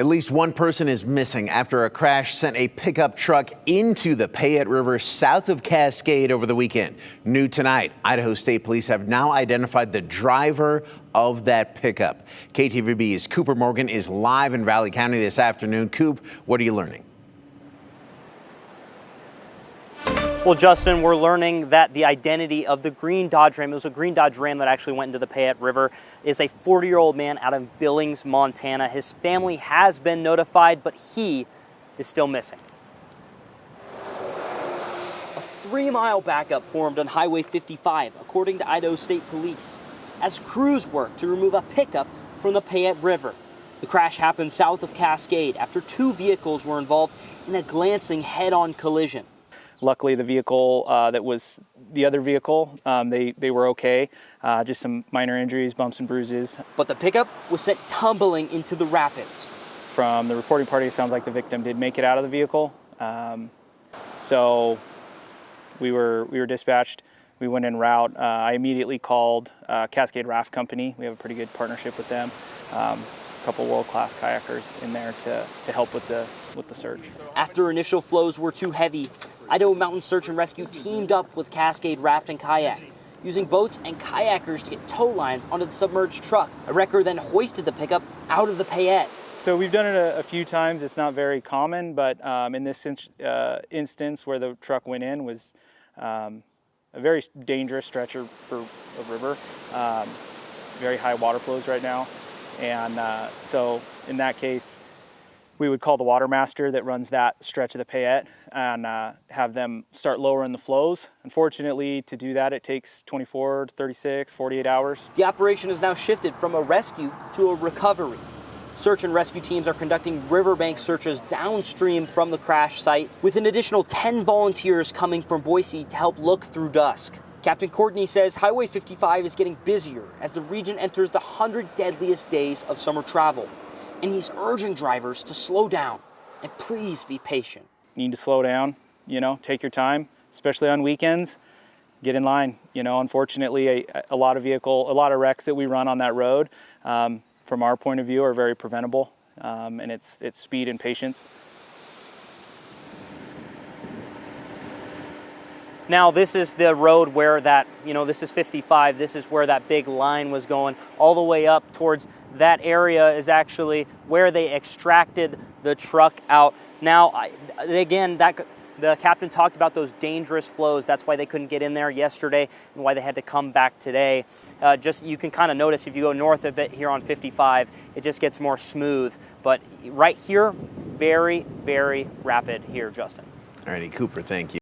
At least one person is missing after a crash sent a pickup truck into the Payette River south of Cascade over the weekend. New tonight, Idaho State Police have now identified the driver of that pickup. KTVB's Cooper Morgan is live in Valley County this afternoon. Coop, what are you learning? Well, Justin, we're learning that the identity of the green Dodge Ram, it was a green Dodge Ram that actually went into the Payette River, is a 40-year-old man out of Billings, Montana. His family has been notified, but he is still missing. A 3-mile backup formed on Highway 55, according to Idaho State Police, as crews work to remove a pickup from the Payette River. The crash happened south of Cascade after 2 vehicles were involved in a glancing head-on collision. Luckily, the vehicle that was the other vehicle, they were okay. Just some minor injuries, bumps and bruises. But the pickup was sent tumbling into the rapids. From the reporting party, it sounds like the victim did make it out of the vehicle. So we were dispatched. We went en route. I immediately called Cascade Raft Company. We have a pretty good partnership with them. A couple world-class kayakers in there to help with the search. After initial flows were too heavy, Idaho Mountain Search and Rescue teamed up with Cascade Raft and Kayak, using boats and kayakers to get tow lines onto the submerged truck. A wrecker then hoisted the pickup out of the Payette. So we've done it a few times. It's not very common, but in this instance where the truck went in was a very dangerous stretch for a river. Very high water flows right now. And so in that case, we would call the water master that runs that stretch of the Payette and have them start lowering the flows. Unfortunately, to do that, it takes 24 to 36, 48 hours. The operation has now shifted from a rescue to a recovery. Search and rescue teams are conducting riverbank searches downstream from the crash site, with an additional 10 volunteers coming from Boise to help look through dusk. Captain Courtney says Highway 55 is getting busier as the region enters the 100 deadliest days of summer travel. And he's urging drivers to slow down and please be patient. You need to slow down, take your time, especially on weekends. Get in line. Unfortunately, a lot of wrecks that we run on that road, from our point of view, are very preventable, and it's speed and patience. Now, this is the road where this is 55, this is where that big line was going. All the way up towards that area is actually where they extracted the truck out. Now, again, the captain talked about those dangerous flows. That's why they couldn't get in there yesterday and why they had to come back today. You can kind of notice if you go north a bit here on 55, it just gets more smooth. But right here, very, very rapid here, Justin. All righty, Cooper, thank you.